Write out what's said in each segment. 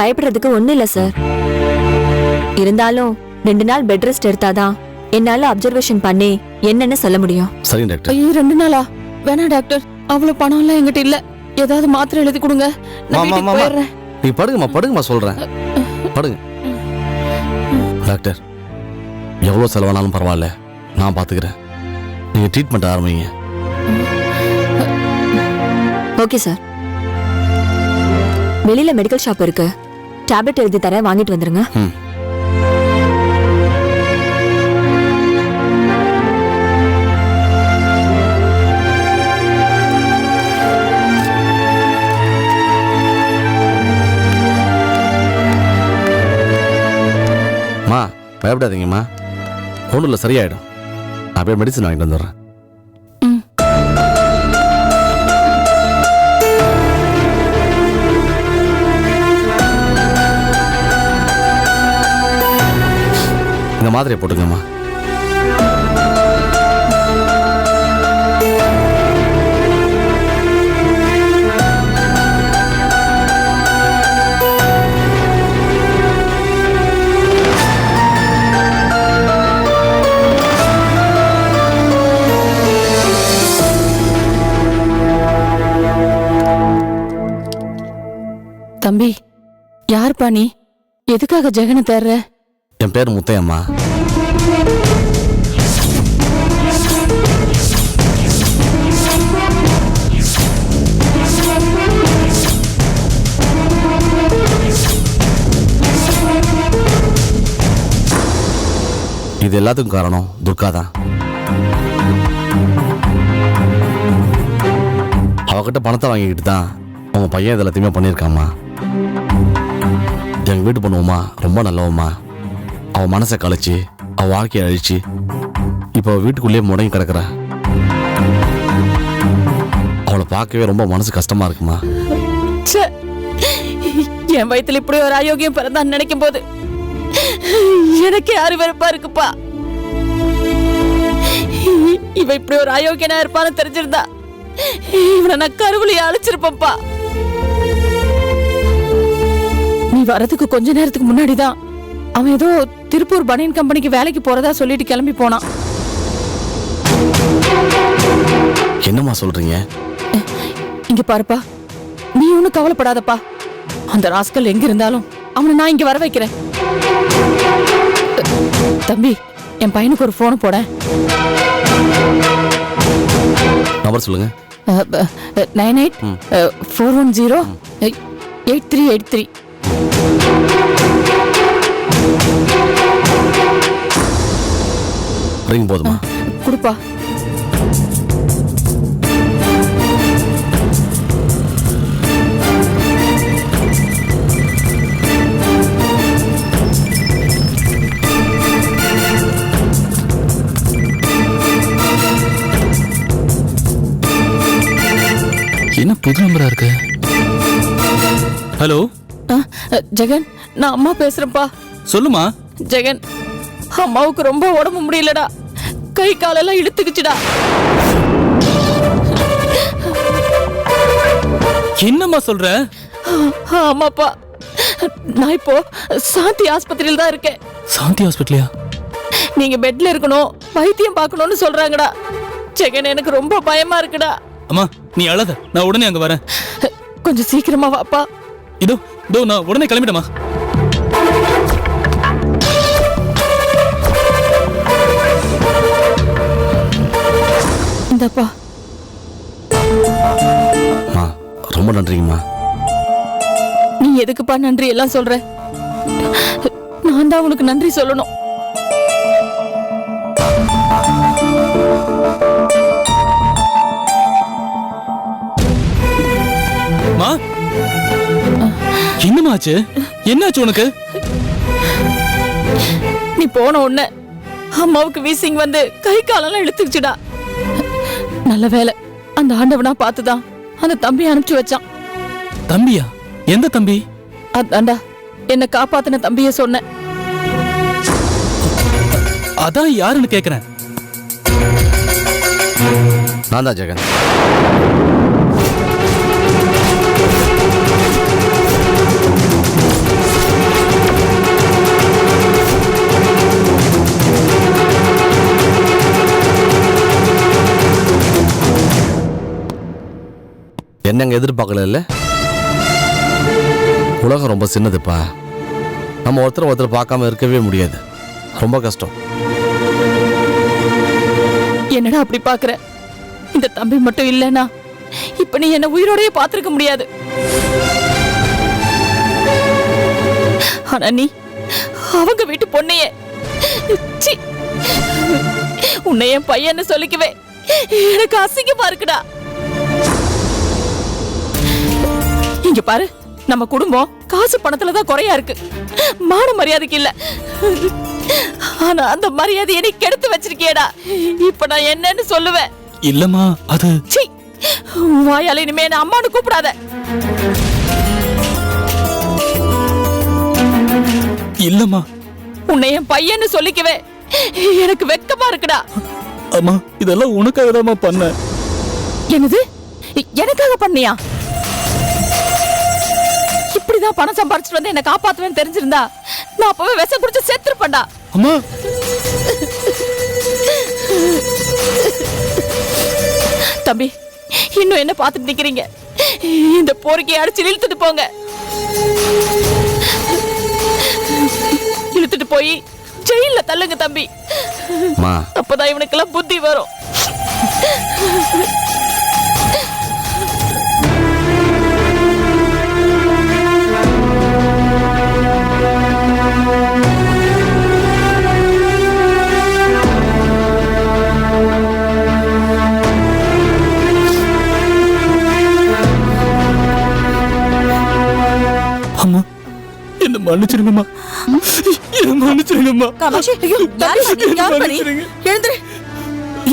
பயப்படுறதுக்கு ஒண்ணு இல்ல சார். இருந்தாலும் 2 நாள் பெட் ரெஸ்ட் எடுத்தாதான் என்னால அப்சர்வேஷன் பண்ணி என்னன்னு சொல்ல முடியும். சரி டாக்டர். ஐயோ 2 நாளா? வேணா டாக்டர், அவ்வளவு பணம் எல்லாம் என்கிட்ட இல்ல. ஏதாவது மாத்திரை எழுதி கொடுங்க, நான் வீட்டுக்கு போயிடுறேன். நீ படுங்கம்மா சொல்றேன். படுங்க டாக்டர். எவ்வளவு செலவானாலும் பரவாயில்ல, நான் பாத்துக்கிறேன். நீங்க ட்ரீட்மெண்ட் ஆரம்பிங்க. Okay sir. வெளியில மெடிக்கல் ஷாப் இருக்கு, டேப்லெட் எழுதி தர, வாங்கிட்டு வந்துருங்க. மா பயப்படாதீங்கம்மா, ஒன்றும் இல்லை, சரியாயிடும். நான் போய் மெடிசன் வாங்கிட்டு வந்துடுறேன். இந்த மாத்திரையை போட்டுங்கம்மா. தம்பி, யாருப்பா நீ? எதுக்காக ஜெகனை தேர்ற? என் பேர் முத்தையம்மா. இது எல்லாத்துக்கும் காரணம் துர்கா தான். அவகிட்ட பணத்தை வாங்கிக்கிட்டு தான் உங்க பையன் இது எல்லாத்தையுமே பண்ணியிருக்காம்மா. எங்க வீட்டு பொண்ணுமா ரொம்ப நல்லவம்மா. அவ மனசை கழிச்சு, அவ வாழ்க்கையை அழிச்சு, இப்போ வீட்டுக்குள்ளேயே முடங்கி கிடக்குற. அவளை பார்க்கவே ரொம்ப மனசு கஷ்டமா இருக்குமா. என் வயித்துல இப்படி ஒரு அயோக்கியம் பிறந்தான்னு நினைக்கும் போது எனக்கு யாரு வெறுப்பா இருக்குப்பா. இவ இப்படி ஒரு அயோக்கியனா இருப்பான்னு தெரிஞ்சிருந்தா இவனை நான் கருவிலையே அழைச்சிருப்பப்பா. நீ வரதுக்கு கொஞ்ச நேரத்துக்கு முன்னாடிதான் அவன் ஏதோ திருப்பூர் பனியன் கம்பெனிக்கு வேலைக்கு போறதா சொல்லிட்டு கிளம்பி போனான். என்னம்மா சொல்றீங்க? இங்க பாருப்பா, நீ ஒன்னும் கவலைப்படாதப்பா. அந்த ராஸ்கல் எங்க இருந்தாலும் அவனை நான் இங்க வர வைக்கிறேன். தம்பி, என் பையனுக்கு ஒரு போன் போட. நம்பர் சொல்லுங்க. 9841083383. ரிங் போதுமா? குடுப்பா. என்ன புது நம்பரா இருக்கு? ஹலோ ஜெகன், நான் அம்மா பேசுறேன்ப்பா. சொல்லுமா. ஜெகன், அம்மாவுக்கு ரொம்ப உடம்பு முடியலடா, கை காலெல்லாம் இழுத்துக்குச்சுடா. என்னம்மா சொல்ற? ஆமாப்பா, நான் இப்போ சாந்தி ஆஸ்பத்திரியில தான் இருக்கேன். சாந்தி ஹாஸ்பிட்டலியா? நீங்க பெட்ல இருக்கணும், வைத்தியம் பார்க்கணும்னு சொல்றாங்கடா. ஜெகன், எனக்கு ரொம்ப பயமா இருக்குடா. அம்மா நீ அழாத, நான் உடனே அங்க வரேன். கொஞ்சம் சீக்கிரமா வாப்பா. இதோ நான் உடனே கிளம்பிட்டேமா. இந்தப்பா. ரொம்ப நன்றிங்கம்மா. நீ எதுக்குப்பா நன்றி எல்லாம் சொல்ற? நான் தான் உனக்கு நன்றி சொல்லணும். மா, என்னமாச்சு? என்னாச்சு உனக்கு? நீ போன உடனே அம்மாவுக்கு வீசிங் வந்து கை காலெல்லாம் இழுத்துச்சுடா. நல்ல வேலை, அந்த ஆண்டவனா பார்த்துதான் அந்த தம்பி அனுப்பிச்சு வச்சான். தம்பியா? எந்த தம்பி? அதான்டா என்ன காப்பாத்தின தம்பிய சொன்னேன். அதான் யாருன்னு கேக்குறேன். நான் தான் ஜெகன். என்னங்க எதிர்பார்க்கல இல்ல? உலகம் ரொம்ப சின்னதுப்பா. நம்ம ஒருத்தர் பார்க்காம இருக்கவே முடியாது. ரொம்ப கஷ்டம். என்னடா அப்படி பாக்குற? இந்த தம்பி மட்டும் இல்லனா இப்ப நீ என்ன உயிரோடயே பாத்துருக்க முடியாது. ஆனா நீ அவங்க வீட்டு பொண்ணையே, ச்சீ, உன்னை என் பையன்னு சொல்லிக்கவே எனக்கு அசிங்கமா இருக்குடா. இங்க பாரு, நம்ம குடும்பம் காசு பணத்துலதான் குறையா இருக்கு, மான மரியாதைக்கு இல்ல. ஆனா அந்த மரியாதையை நீ கெடுத்து வச்சிருக்கியடா. இப்ப நான் என்னன்னு சொல்லுவேன்? இல்லம்மா, அது சீ, வாயால இனிமே என்ன அம்மானு கூப்பிடாத. இல்லம்மா. உன்னை என் பையன்னு சொல்லிக்கவே எனக்கு வெக்கமா இருக்குடா. அம்மா, இதெல்லாம் உனக்காக தான் பண்ண. என்னது? எனக்காக பண்ணியா? இப்படிதான் பணம் சம்பாரிச்சுட்டு வந்து என்ன காப்பாத்துவேன்னு தெரிஞ்சிருந்தா நான் அப்பவே விஷம் குடிச்சு செத்துருப்பேன்டா. அம்மா, தம்பி, இன்னும் என்ன பார்த்துட்டு நிக்கிறீங்க? இந்த போர்க்கையை அடிச்சு இழுத்துட்டு போங்க. இழுத்துட்டு போய் ஜெயில தள்ளுங்க தம்பி. அப்பதான் இவனுக்கெல்லாம் புத்தி வரும். அம்மா, என்ன மன்னிச்சிருங்கம்மா. என்ன மன்னிச்சிருங்கம்மா. காமாட்சி, ஐயோ, யார் பண்ணி? எழுந்துரு.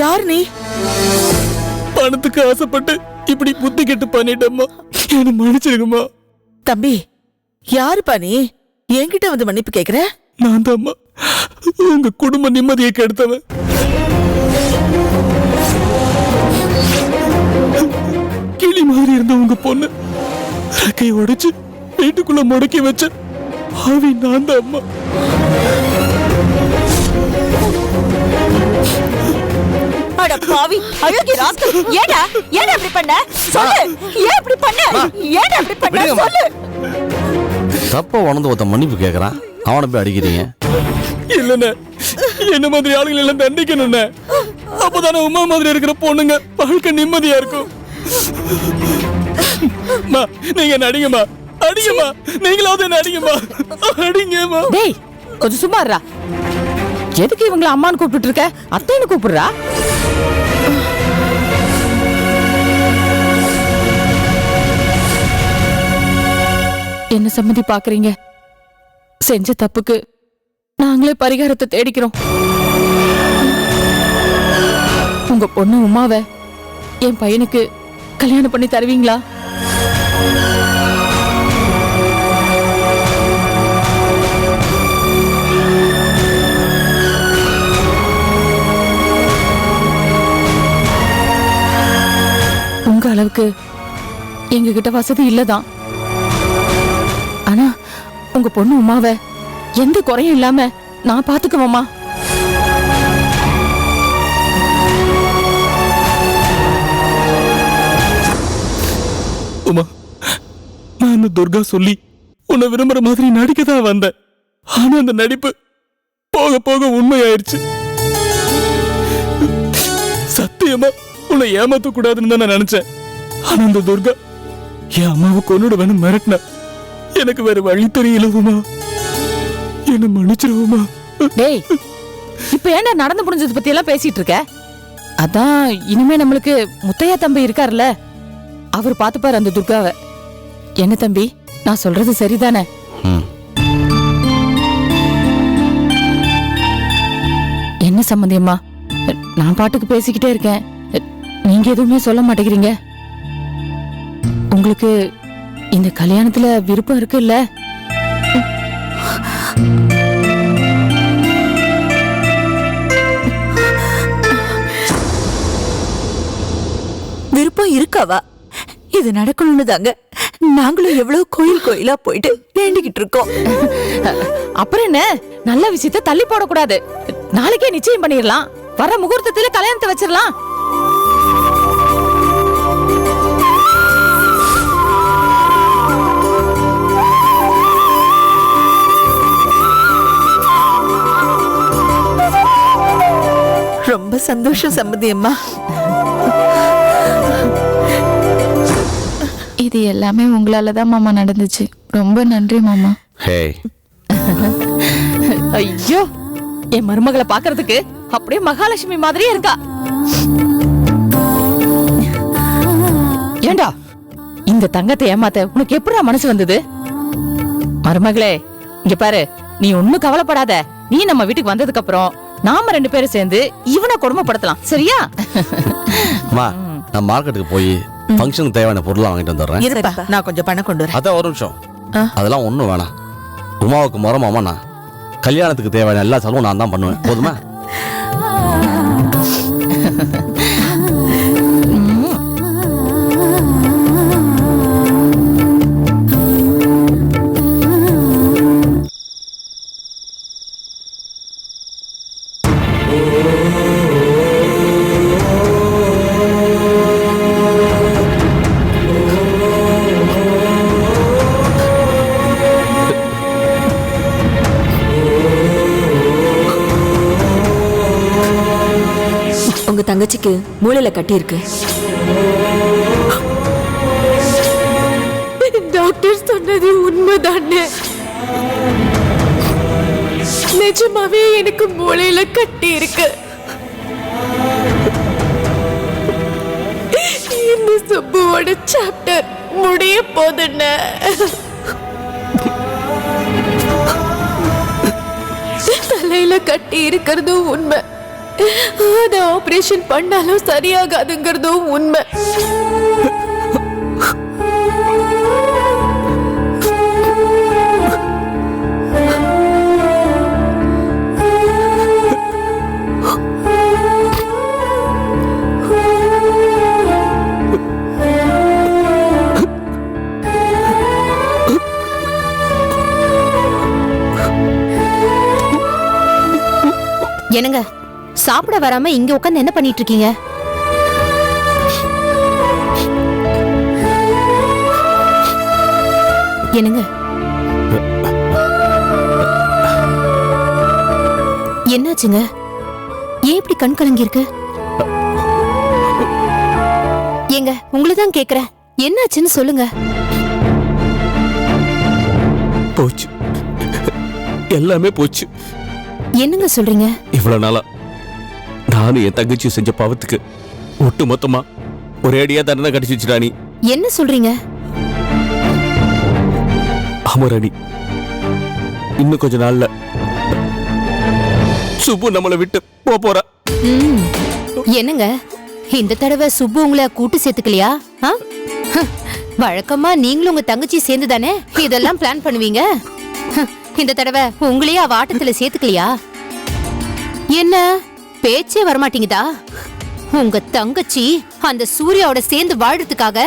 யார் நீ? பணத்துக்கு ஆசைப்பட்டு இப்படி புத்தி கெட்டு பண்ணிட்டம்மா. என்ன மன்னிச்சிருங்கம்மா. தம்பி, யாரு பண்ணி என்கிட்ட வந்து மன்னிப்பு கேக்குற? நான் தான் உங்க குடும்ப நிம்மதியை கெடுத்தவன். கிளி மாதிரி இருந்த உங்க பொண்ணு ரெக்கையை உடைச்சு வீட்டுக்குள்ள முடக்கி வச்ச ஆவி நான் தான் அம்மா. அட பாவி, அழகி ராஸ்கல், ஏடா இப்படி பண்ண? சொல்லு, ஏன் இப்படி பண்ண? ஏடா இப்படி பண்ண? சொல்லு. தப்ப உணர்ந்து ஒருத்த மன்னிப்பு கேட்கறான், அவனை போய் அடிக்கிறீங்க. இல்லண்ணே, என்ன மாதிரி ஆளுகள் எல்லாம் தண்டிக்கணும்னே. அப்பதானே உமா மாதிரி இருக்கிற பொண்ணுங்க வாழ்க்கை நிம்மதியா இருக்கும். நீங்க என்ன அடிங்கம்மா, அடிங்கம்மா, நீங்களாவது என்ன அடிங்கம்மா, அடிங்கம்மா. டேய், கொஞ்சம் சும்மா இருடா. எதுக்கு இவங்கள அம்மான்னு கூப்பிட்டு இருக்க? அத்தைன்னு கூப்பிடுறா. என்ன சம்மதி பாக்குறீங்க? செஞ்ச தப்புக்கு நாங்களே பரிகாரத்தை தேடிக்கிறோம். உங்க பொண்ணு உமாவை என் பையனுக்கு கல்யாணம் பண்ணி தருவீங்களா? உங்க அளவுக்கு எங்க கிட்ட வசதி இல்லதான். ஆனா உங்க பொண்ணு உமாவை எந்த குறையும் இல்லாம நான் பாத்துக்குவேம்மா. உமா, நான் அந்த துர்கா சொல்லி உன்னை விரும்புற மாதிரி நடிக்கதான் வந்தேன். ஆனா அந்த நடிப்பு போக போக உண்மையாயிருச்சு. சத்தியமா உன்னை ஏமாத்த கூடாதுன்னு தான் நான் நினைச்சேன். ஆனா அந்த துர்கா என் அம்மாவை கொன்னுட வேணும் மிரட்டின. எனக்கு வேற வழி தெரியல உமா, என்ன மன்னிச்சிருவோமா. டேய், இப்ப ஏன்னா நடந்து முடிஞ்சது பத்தி எல்லாம் பேசிட்டு இருக்க? அதான் இனிமே நம்மளுக்கு முத்தையா தம்பி இருக்காருல்ல, அவர் பாத்துப்பாரு அந்த துர்காவை. என்ன தம்பி, நான் சொல்றது சரிதானே? என்ன சம்பந்தியம்மா, நான் பாட்டுக்கு பேசிக்கிட்டே இருக்கேன், நீங்க எதுவுமே சொல்ல மாட்டேங்கிறீங்க. உங்களுக்கு இந்த கல்யாணத்துல விருப்பம் இருக்குல்ல? விருப்பம் இருக்காவா? இது நடக்கணும்னு தாங்க நாங்களும் எவ்வளவு கோயிலா போயிட்டு வேண்டிக்கிட்டு இருக்கோம். அப்புறம் என்ன, நல்ல விஷயத்த தள்ளி போடக்கூடாது. நாளைக்கே நிச்சயம் பண்ணிடலாம். வர முகூர்த்தத்துல கல்யாணத்தை வச்சிடலாம். ரொம்ப சந்தோஷம் சம்மதி அம்மா. இது எல்லாமே உங்களாலதான் மாமா நடந்துச்சு. ரொம்ப நன்றி மாமா. ஹே, ஐயோ, என் மருமகளை பாக்குறதுக்கு அப்படியே மகாலட்சுமி மாதிரியே இருக்கா. ஏண்டா இந்த தங்கத்தை ஏமாத்த உனக்கு எப்படா மனசு வந்தது? மருமகளே, இங்க பாரு, நீ ஒண்ணும் கவலைப்படாத. நீ நம்ம வீட்டுக்கு வந்ததுக்கு அப்புறம் நாம 2 பேரும் சேர்ந்து இவனை கொடுமைப்படுத்தலாம், சரியா? அம்மா, நான் மார்க்கெட்டுக்கு போய் ஃபங்க்ஷனுக்கு தேவையான பொருளை வாங்கிட்டு வந்துடுறேன். இருப்பா, நான் கொஞ்சம் பணம் கொண்டு வரேன். அதான் ஒரு நிமிஷம். அதெல்லாம் ஒன்றும் வேணாம். உமாவுக்கு மரமாமா நான் கல்யாணத்துக்கு தேவையான எல்லா செலவும் நான் தான் பண்ணுவேன். போதுமா? உங்க தங்கச்சிக்கு மூளையில கட்டி இருக்கு. டாக்டர் சொன்னது உண்மைதானே? நிஜமாவே எனக்கு மூளையில கட்டி இருக்கு. இந்த சுப்புவோட சாப்டர் முடிய போதுன்னு தலையில கட்டி இருக்கிறதும் உண்மை. அத ஆபரேஷன் பண்ணாலும் சரியாகாதுங்கிறதும் உண்மை. என்னங்க, சாப்பிட வராம இங்க உட்கார்ந்து என்ன பண்ணிட்டு இருக்கீங்க? என்னங்க, என்னாச்சுங்க? ஏன் இப்படி கண் கலங்கி இருக்கு? ஏங்க, உங்களதான் கேக்குறேன், என்னாச்சுன்னு சொல்லுங்க. போச்சு, எல்லாமே போச்சு. என்னங்க சொல்றீங்க? இவ்வளவு நாளா நானும் என் தங்கச்சி செஞ்ச பாவத்துக்கு ஒட்டு மொத்தமா ஒரே அடியா தண்டனை கடிச்சு ராணி. என்ன சொல்றீங்க? ஆமா ராணி, இன்னும் கொஞ்ச நாள்ல சுப்பு நம்மளை விட்டு போறா. என்னங்க, இந்த தடவை சுப்பு உங்களை கூட்டு சேர்த்துக்கலையா? வழக்கமா நீங்களும் உங்க தங்கச்சி சேர்ந்து தானே இதெல்லாம் பிளான் பண்ணுவீங்க. இந்த தடவை உங்களையே அவ ஆட்டத்துல சேர்த்துக்கலையா? என்ன பேச்சே வரமாட்டீங்கதா? உங்க தங்கச்சி அந்த சூர்யாவோட சேர்ந்து வாழ்றதுக்காக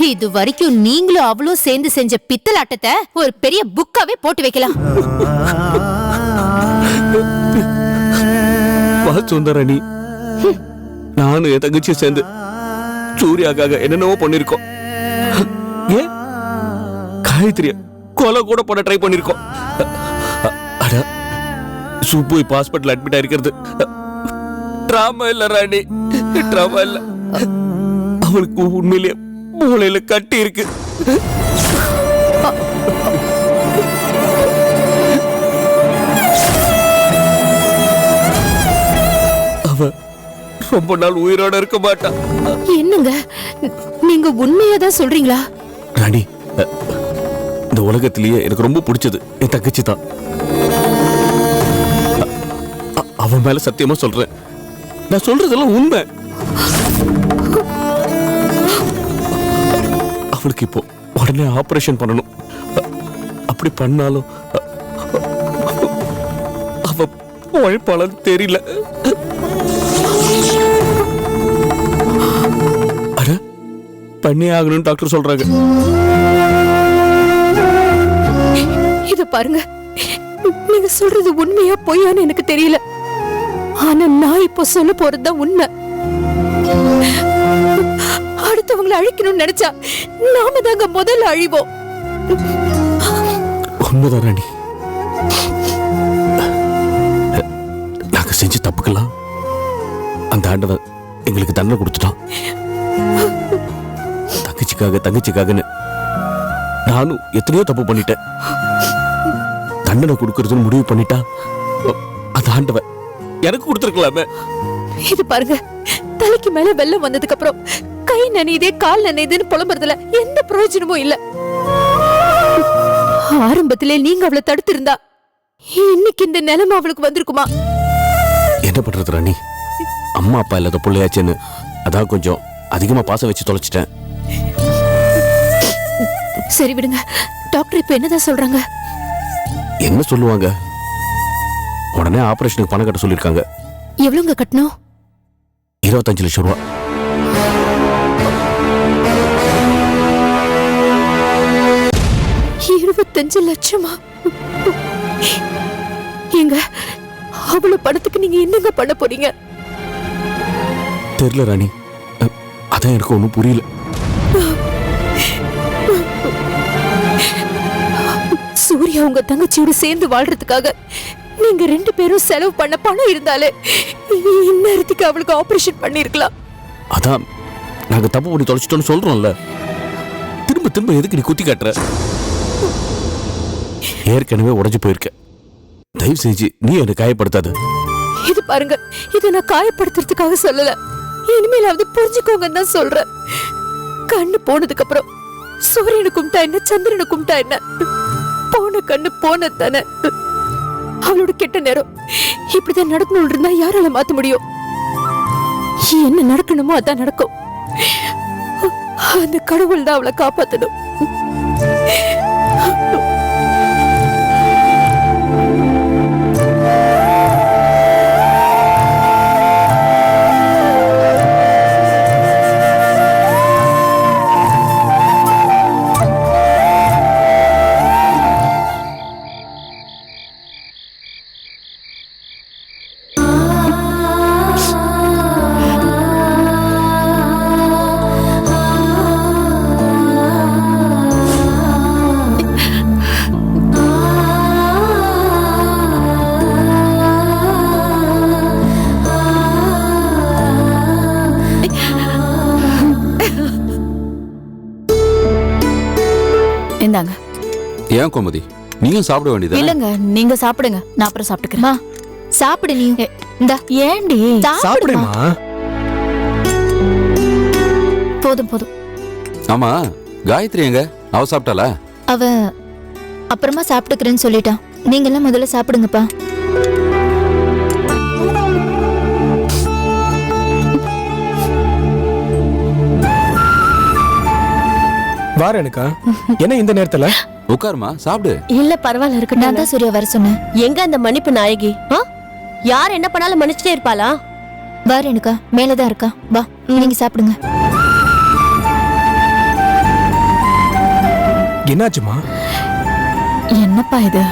இது வரைக்கும் நீங்களும் அவளும் சேர்ந்து செஞ்ச பித்தலாட்டத்தை ஒரு பெரிய புக்காவே போட்டு வைக்கலாம். சுந்தரணி, நானும் என் தங்கச்சியை சேர்ந்து சூர்யாக்காக என்னென்னவோ பண்ணிருக்கோம். ஏன் காயத்ரிய கொலை கூட பண்ண ட்ரை பண்ணிருக்கோம். அட, சுப்பு இப்ப ஹாஸ்பிட்டல் அட்மிட் ஆயிருக்கிறது டிராமா இல்ல ராணி, டிராமா இல்ல. அவளுக்கு உண்மையிலேயே மூளையில கட்டி இருக்கு. அவ ரொம்ப நாள் உயிரோட இருக்க மாட்டா. என்னங்க, நீங்க உண்மையாதான் சொல்றீங்களா? ராணி, இந்த உலகத்திலேயே எனக்கு ரொம்ப பிடிச்சது என் தங்கச்சி தான். அவன் மேல சத்தியமா சொல்றேன், நான் சொல்றதெல்லாம் உண்மை. அவளுக்கு இப்போ உடனே ஆபரேஷன் பண்ணணும். அப்படி பண்ணாலும் அவ உழைப்பாளன்னு தெரியல. அட, பண்ணி ஆகணும்னு டாக்டர் சொல்றாங்க. இத பாருங்க, நீங்க சொல்றது உண்மையா பொய்யான்னு எனக்கு தெரியல. ஆனா நான் இப்ப சொல்ல போறதுதான் உண்மை. அடுத்தவங்களை அழிக்கணும்னு நினைச்சா நாம தாங்க முதல்ல அழிவோம். உண்மைதான் ராணி, நாங்க செஞ்ச தப்புக்கெல்லாம் அந்த ஆண்டவன் எங்களுக்கு தண்டனை கொடுத்துட்டான். தங்கச்சிக்காகன்னு நானும் எத்தனையோ தப்பு பண்ணிட்டேன். தண்டனை கொடுக்கறதுன்னு முடிவு பண்ணிட்டா அந்த ஆண்டவன் எனக்கு கொடுத்துருக்கலாமே. இது பாருங்க, தலைக்கு மேல வெள்ளம் வந்ததுக்கு அப்புறம் கை நனையுதே கால் நனையுதுன்னு புலம்புறதுல எந்த பிரயோஜனமும் இல்ல. ஆரம்பத்திலே நீங்க அவளை தடுத்திருந்தா இன்னைக்கு இந்த நிலைமை அவளுக்கு வந்திருக்குமா? என்ன பண்றது ராணி, அம்மா அப்பா இல்லாத பிள்ளையாச்சுன்னு அதான் கொஞ்சம் அதிகமா பாசம் வச்சு தொலைச்சிட்டேன். சரி விடுங்க, டாக்டர் இப்ப என்னதான் சொல்றாங்க? என்ன சொல்லுவாங்க, உடனே ஆபரேஷனுக்கு பணம் கட்ட சொல்லிருக்காங்க. எவ்வளவுங்க கட்டணும்? 25 லட்சம் ரூபா. $25 லட்சமா? ஏங்க, அவ்வளவு பணத்துக்கு நீங்க என்னங்க பண்ண போறீங்க? தெரியல ராணி, அதான் எனக்கு ஒன்றும் புரியல. சூர்யா உங்க தங்கச்சியோட சேர்ந்து வாழ்றதுக்காக நீங்க 2 பேரும் செலவு பண்ண பணம் இருந்தாலே இந்நேரத்துக்கு அவளுக்கு ஆபரேஷன் பண்ணிருக்கலாம். அதான் நாங்க தப்பு பண்ணி தொலைச்சிட்டோம்னு சொல்றோம்ல, திரும்ப திரும்ப எதுக்கு நீ குத்தி காட்டுற? ஏற்கனவே உடைஞ்சு போயிருக்க, தயவு செஞ்சு நீ என்னை காயப்படுத்தாத. இது பாருங்க, இதை நான் காயப்படுத்துறதுக்காக சொல்லல, இனிமேலாவது புரிஞ்சுக்கோங்கன்னு தான் சொல்றேன். கண்ணு போனதுக்கு அப்புறம் சூரியனை கும்பிட்டா என்ன, சந்திரனை கும்பிட்டா என்ன? போன கண்ணு போனதானே. அவளோட கெட்ட நேரம் இப்படிதான் நடக்கணும் இருந்தா யாரால மாத்த முடியும்? என்ன நடக்கணுமோ அதான் நடக்கும். அந்த கடவுள் தான் அவளை காப்பாத்தணும். இந்தாங்க. ஏன் கோமதி, நீயும் சாப்பிட வேண்டியது? இல்லங்க, நீங்க சாப்பிடுங்க, நான் அப்புறம் சாப்பிட்டுக்கிறேன். சாப்பிடு நீ. இந்தா. ஏண்டி? சாப்பிடுமா? போதும் போதும். ஆமா, காயத்ரி எங்க? அவ சாப்பிட்டாளா? அவ அப்புறமா சாப்பிட்டுக்கிறேன்னு சொல்லிட்டான். நீங்க எல்லாம் முதல்ல சாப்பிடுங்கப்பா. வார எனக்கா என்ன இந்த நேரத்துல? உட்காருமா, சாப்பிடு. இல்ல பரவாயில்ல இருக்கு. நான் தான் சூர்யா வர சொன்னேன். எங்க அந்த மன்னிப்பு நாயகி? யார் என்ன பண்ணாலும் மன்னிச்சுட்டே இருப்பாளா? வா ரேணுகா, மேலதான் இருக்கா. வா, நீங்க சாப்பிடுங்க. என்னாச்சுமா? என்னப்பா இது?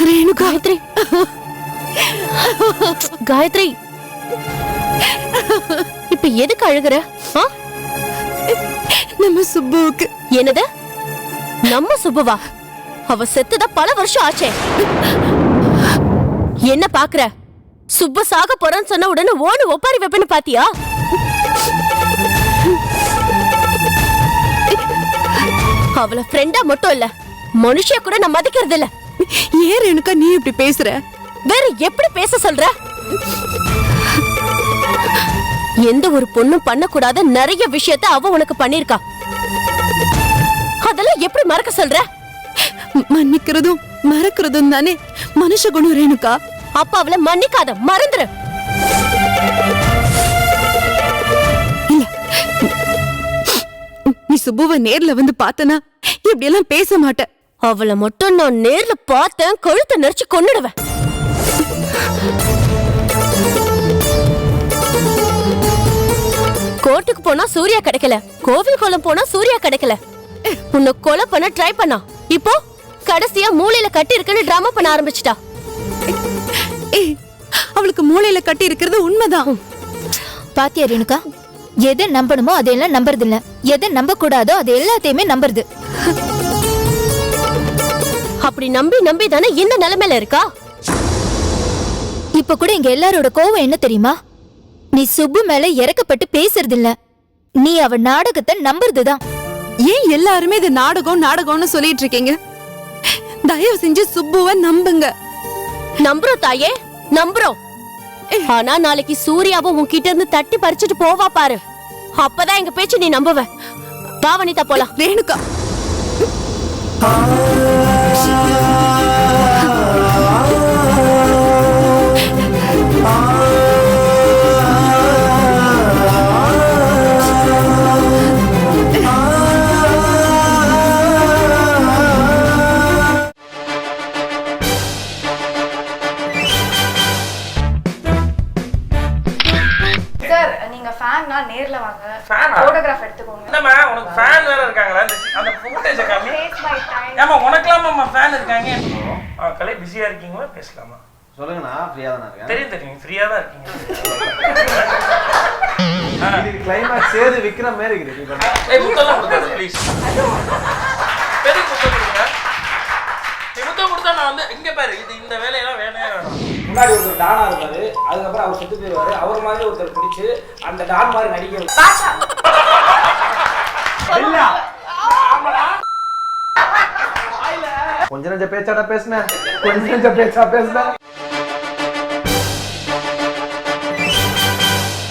ரேணு, காயத்ரி, காயத்ரி, இப்ப எதுக்கு அழுகுற? நம்ம சுப்புவுக்கு. என்னது? நம்ம சுப்புவா? அவ செத்துதான் பல வருஷம் ஆச்சே. என்ன பாக்குற? சுப்பு சாக போறான்னு சொன்ன உடனே ஓடு ஒப்பாரி வைப்பேன்னு பாத்தியா? அவளை ஃப்ரெண்டா மட்டும் இல்ல, மனுஷியா கூட நான் மதிக்கிறது இல்ல. ஏன் ரேணுகா நீ இப்படி பேசுற? வேற எப்படி பேச சொல்ற? எந்த ஒரு பொண்ணும் பண்ணக்கூடாத நிறைய விஷயத்த அவ உனக்கு பண்ணிருக்கா. அதெல்லாம் எப்படி மறக்க சொல்ற? மன்னிக்கிறதும் மறக்கிறதும் தானே மனுஷ குணம் ரேணுகா. அப்ப அவளை மன்னிக்காத, மறந்துரு. இல்ல, நீ சுப்புவை நேர்ல வந்து பார்த்தனா இப்படி எல்லாம் பேச மாட்ட. அவளை மட்டும் நான் நேர்ல பார்த்தேன், கழுத்தை நெரிச்சு கொன்னுடுவேன். கோர்ட்டுக்கு போனா சூர்யா கிடைக்கல, கோவில் கோலம் போனா சூர்யா கிடைக்கல. உன்னை கொலை பண்ண ட்ரை பண்ணா, இப்போ கடைசியா மூளையில கட்டி இருக்குன்னு டிராமா பண்ண ஆரம்பிச்சிட்டா. அவளுக்கு மூளையில கட்டி இருக்கிறது உண்மைதான். பாத்தியா ரேணுகா, எதை நம்பணுமோ அதையெல்லாம் நம்புறது இல்ல, எதை நம்ப கூடாதோ அது எல்லாத்தையுமே நம்புறது. அப்படி நம்பி நம்பி தானே இந்த நிலைமையில இருக்கா. இப்ப கூட இங்க எல்லாரோட கோவம் என்ன தெரியுமா? நீ சுப்பு மேல இறக்கப்பட்டு பேசுறது இல்ல, நீ அவ நாடகத்தை நம்புறதுதான். ஏன் எல்லாருமே இது நாடகம் நாடகம்னு சொல்லிட்டு இருக்கீங்க? தயவு செஞ்சு சுப்புவை நம்புங்க. நம்புறோம் தாயே, நம்புறோம். ஆனா நாளைக்கு சூர்யாவும் உன்கிட்ட இருந்து தட்டி பறிச்சுட்டு போவா பாரு, அப்பதான் எங்க பேச்சு நீ நம்புவ. வா வனிதா போலாம். ரேணுகா, சார் நீங்க ஃபேன்னா நேர்ல வாங்க. ஃபேனா? போட்டோகிராஃப் எடுத்துக்கோங்க. என்னம்மா உனக்கு ஃபேன் வேற இருக்காங்களா? அந்த ஃபுட்டேஜ் காமி. Take my time. ஏமா உனக்குலாமா ஃபேன் இருக்காங்க? கலை பிஸியா இருக்கீங்களா? பேசலாமா? சொல்லுங்கண்ணா, ஃப்ரீயா தானே இருக்கேன். தெரியும் தெரியும், ஃப்ரீயா தான் இருக்கீங்க. இதுக்கு கிளைமாக்ஸ் சேது விக்கிற மாதிரி இருக்குது. ஏய் முத்தம் கொடுங்க ப்ளீஸ். பெரிய முத்தம் கொடுங்க. முத்தம் கொடுத்தா நான் வந்து இங்க பாரு, இது இந்த வேலையெல்லாம் வேணவே வேணாம். முன்னாடி ஒருத்தர் டானா இருப்பாரு, அதுக்கப்புறம் அவர் செத்து போயிடுவாரு. அவர் மாதிரி ஒருத்தர் பிடிச்சு அந்த டான் மாதிரி நடிக்க கொஞ்ச நெஞ்ச பேச்சாடா பேசுனேன், கொஞ்ச நெஞ்ச பேச்சா பேசுனேன்.